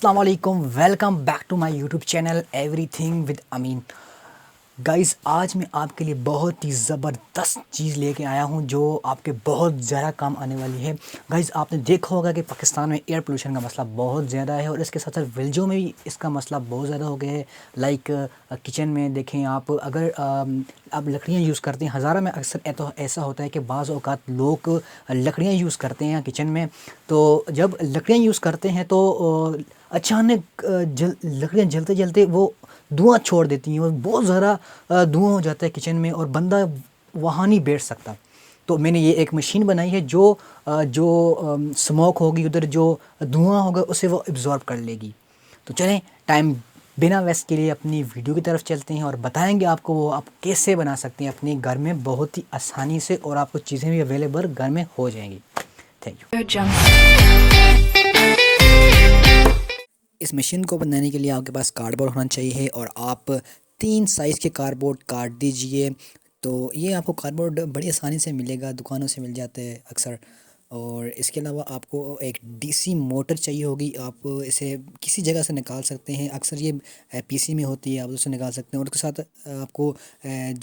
अस्सलाम वालेकुम, welcome back to my YouTube channel everything with Amin. Guys, आज मैं आपके लिए बहुत ही ज़बरदस्त चीज़ लेके आया हूँ जो आपके बहुत ज़्यादा काम आने वाली है। गाइज़, आपने देखा होगा कि पाकिस्तान में एयर पोल्यूशन का मसला बहुत ज़्यादा है और इसके साथ साथ विलेजों में भी इसका मसला बहुत ज़्यादा हो गया है। लाइक किचन में देखें आप, अगर आप लकड़ियाँ यूज़ करते हैं, हज़ारा में अक्सर ऐसा होता है कि बाज़ औक़ात लोग लकड़ियाँ यूज़ करते हैं किचन में। तो जब लकड़ियाँ यूज़ करते हैं तो अचानक लकड़ियाँ जलते जलते वो धुआं छोड़ देती हैं और बहुत ज़्यादा धुआं हो जाता है किचन में और बंदा वहाँ नहीं बैठ सकता। तो मैंने ये एक मशीन बनाई है जो स्मोक होगी, उधर जो धुआं होगा उसे वो एब्ज़ॉर्ब कर लेगी। तो चलें, टाइम बिना वेस्ट के लिए अपनी वीडियो की तरफ चलते हैं और बताएंगे आपको वो आप कैसे बना सकते हैं अपने घर में बहुत ही आसानी से, और आपको चीज़ें भी अवेलेबल घर में हो जाएंगी। Thank you. इस मशीन को बनाने के लिए आपके पास कार्डबोर्ड होना चाहिए और आप 3 साइज़ के कार्डबोर्ड काट दीजिए। तो ये आपको कार्डबोर्ड बड़ी आसानी से मिलेगा, दुकानों से मिल जाते हैं अक्सर। और इसके अलावा आपको एक डीसी मोटर चाहिए होगी, आप इसे किसी जगह से निकाल सकते हैं, अक्सर ये पीसी में होती है, आप उससे निकाल सकते हैं। और उसके साथ आपको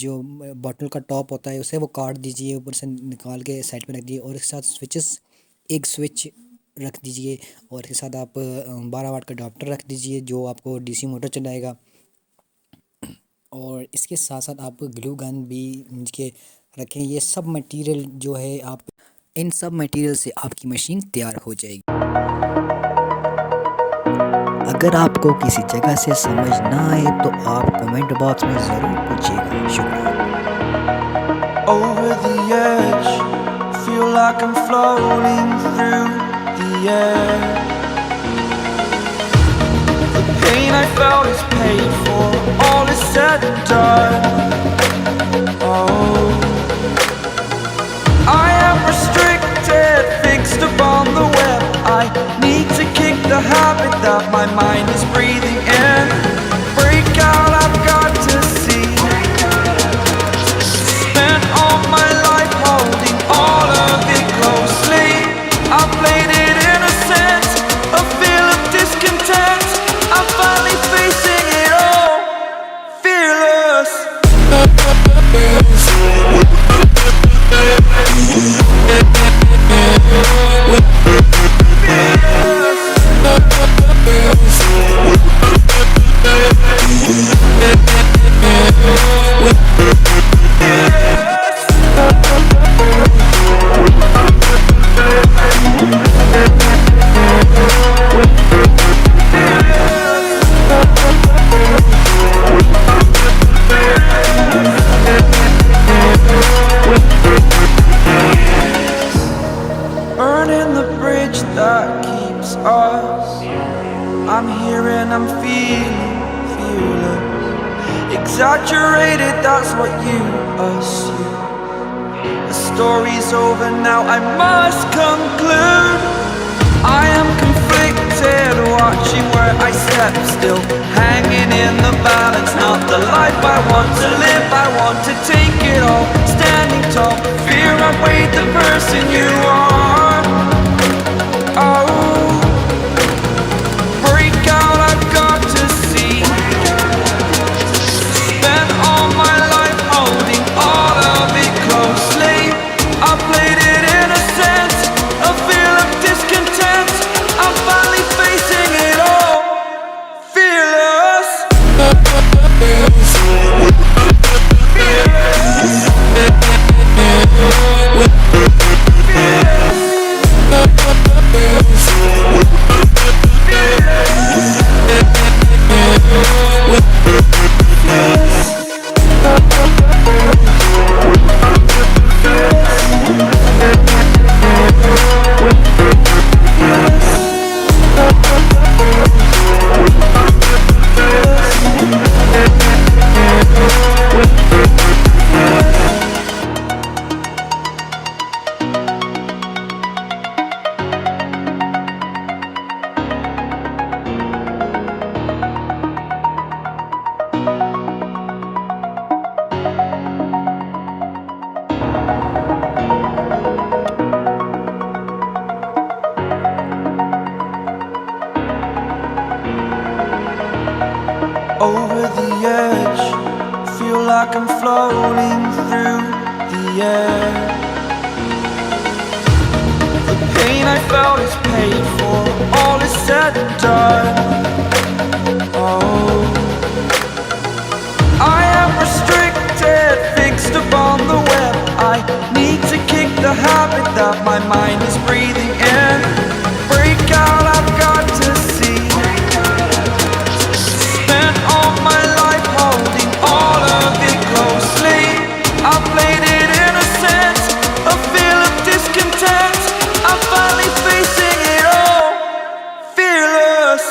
जो बॉटल का टॉप होता है उसे वो काट दीजिए, ऊपर से निकाल के साइड पे रख दिए। और इसके साथ स्विचेस, एक स्विच रख दीजिए और इसके साथ आप 12 वाट का अडाप्टर रख दीजिए जो आपको डीसी मोटर चलाएगा। और इसके साथ साथ आप ग्लू गन भी के रखें। ये सब मटेरियल जो है, आप इन सब मटेरियल से आपकी मशीन तैयार हो जाएगी। अगर आपको किसी जगह से समझ ना आए तो आप कमेंट बॉक्स में ज़रूर पूछिएगा। शुक्रिया। Over the edge, feel like I'm floating through the air. The pain I felt is paid for, all is said and done. Oh, I am restricted, fixed upon the web. I need to kick the habit that my mind is breathing in. Break out, I've got to see. Spent all my life holding all of it closely. I played it innocent, a feel of discontent. I'm finally facing it all, fearless. Burning the bridge that keeps us. I'm here and I'm feeling fearless. Exaggerated, that's what you assume. The story's over now, I must conclude. I am conflicted, watching where I step still, hanging in the balance. Not the life I want to live, I want to take it all. Standing tall, fear outweighed the person you are. Oh, break out, I've got to see. Spent all my life holding all of it closely. I played it innocent, a feel of discontent. I'm finally facing it all, fearless. Fearless. through the air. The pain I felt is paid for, all is said and done. Oh, I am restricted, fixed upon the web. I need to kick the habit that my mind is breathing in. Break out, I've got to see. Spent all my life holding all of it closely. I played it innocent, a feel of discontent. I'm finally facing it all, fearless.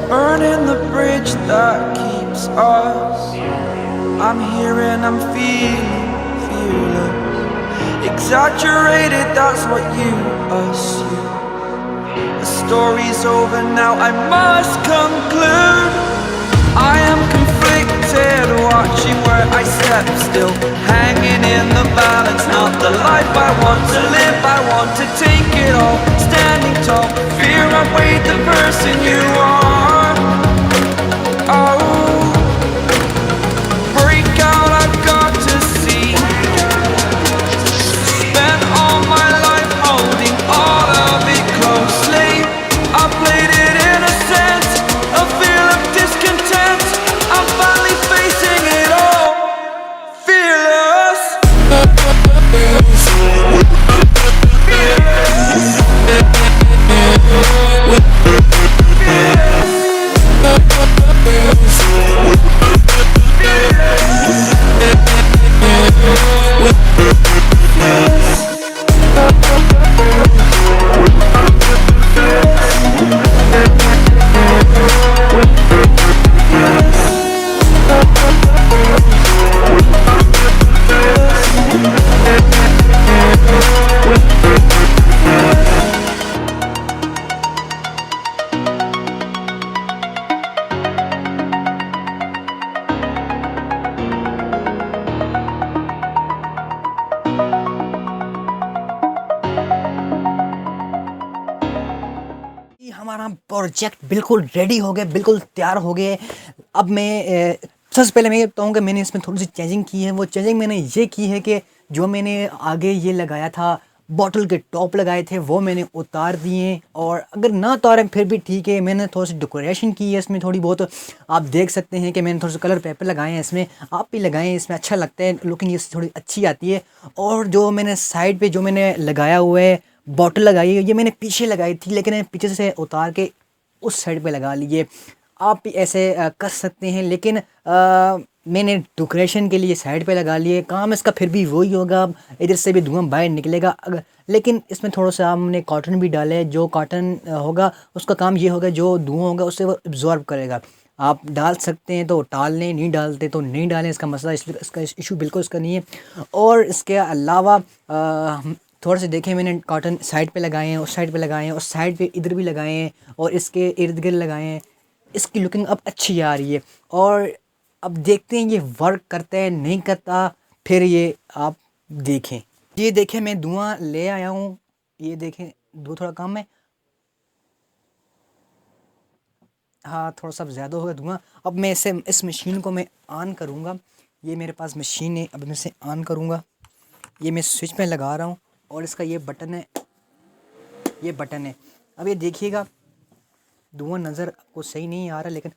Burning the bridge that keeps us. I'm here and I'm feeling fearless. Exaggerated, that's what you assume. The story's over now, I must conclude. I am conflicted, watching where I step still, hanging in the balance. Not the life I want to live, I want to take it all. Standing tall, fear outweighed the person you are. Oh, break out, I've got to see. Spent all my life holding all of it closely. I played it innocent, a feel of discontent. I'm finally facing it all, fearless. हमारा project बिल्कुल ready हो गया, बिल्कुल तैयार हो गए। अब मैं सबसे पहले मैं ये बताऊँ कि मैंने इसमें थोड़ी सी चेंजिंग की है। वो चेंजिंग मैंने ये की है कि जो मैंने आगे ये लगाया था, बॉटल के टॉप लगाए थे, वो मैंने उतार दिए। और अगर ना उतारें फिर भी ठीक है, मैंने थोड़ी सी डेकोरेशन की है इसमें थोड़ी बहुत। आप देख सकते हैं कि मैंने थोड़े से कलर पेपर लगाए हैं इसमें, आप भी लगाएं, इसमें अच्छा लगता है, लुकिंग इससे थोड़ी अच्छी आती है। और जो मैंने साइड पे जो मैंने लगाया हुआ है, बॉटल लगाई है, ये मैंने पीछे लगाई थी, लेकिन पीछे से उतार के उस साइड पे लगा लिए। आप भी ऐसे कर सकते हैं, लेकिन मैंने डेकोरेशन के लिए साइड पे लगा लिए। काम इसका फिर भी वही होगा, इधर से भी धुआं बाहर निकलेगा। लेकिन इसमें थोड़ा सा हमने कॉटन भी डाला है। जो कॉटन होगा उसका काम ये होगा, जो धुआं होगा उससे वो एब्जॉर्ब करेगा। आप डाल सकते हैं तो डाल लें, नहीं डालते तो नहीं डालें, इसका मसला इसका इशू बिल्कुल इसका नहीं है। और इसके अलावा थोड़े से देखें, मैंने कॉटन साइड पे लगाए हैं, उस साइड पे लगाए हैं, और साइड पे इधर भी लगाए हैं, और इसके इर्द गिर्द लगाए हैं। इसकी लुकिंग अब अच्छी आ रही है। और अब देखते हैं ये वर्क करता है नहीं करता, फिर ये आप देखें। ये देखें, मैं धुआं ले आया हूँ, ये देखें धुआं थोड़ा कम है। हाँ, थोड़ा सा ज़्यादा होगा धुआं। अब मैं इस मशीन को मैं ऑन करूँगा। ये मेरे पास मशीन है, अब मैं इसे ऑन करूँगा। ये मैं स्विच पे लगा रहा हूँ, और इसका ये बटन है, ये बटन है। अब ये देखिएगा, धुआं नज़र आपको सही नहीं आ रहा, लेकिन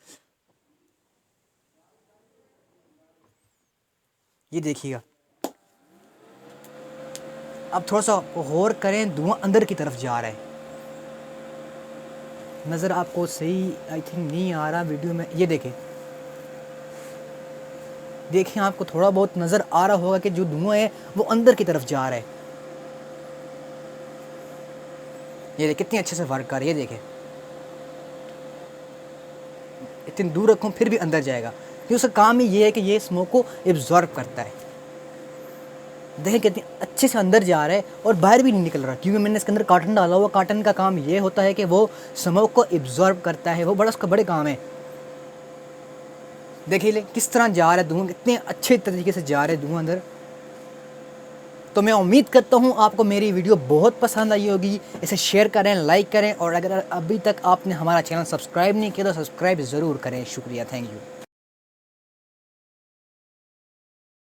ये देखिएगा। अब थोड़ा सा गौर करें, धुआं अंदर की तरफ जा रहा है। नज़र आपको सही आई थिंक नहीं आ रहा वीडियो में। ये देखें, देखें आपको थोड़ा बहुत नज़र आ रहा होगा कि जो धुआं है वो अंदर की तरफ जा रहा है। ये कितनी अच्छे से वर्क कर रही है, ये देखें। इतनी दूर रखूँ फिर भी अंदर जाएगा, क्योंकि उसका काम ही ये है कि ये स्मोक को एब्जॉर्ब करता है। देखें कितनी अच्छे से अंदर जा रहा है और बाहर भी नहीं निकल रहा, क्योंकि मैंने इसके अंदर कार्टन डाला हुआ। कार्टन का काम ये होता है कि वो स्मोक को एब्जॉर्ब करता है, वो बड़ा उसका बड़े काम है। देखिए ले किस तरह जा रहा है धुआं, कितने अच्छे तरीके से जा रहा है धुआं अंदर। तो मैं उम्मीद करता हूँ आपको मेरी वीडियो बहुत पसंद आई होगी। इसे शेयर करें, लाइक करें, और अगर अभी तक आपने हमारा चैनल सब्सक्राइब नहीं किया तो सब्सक्राइब ज़रूर करें। शुक्रिया, थैंक यू।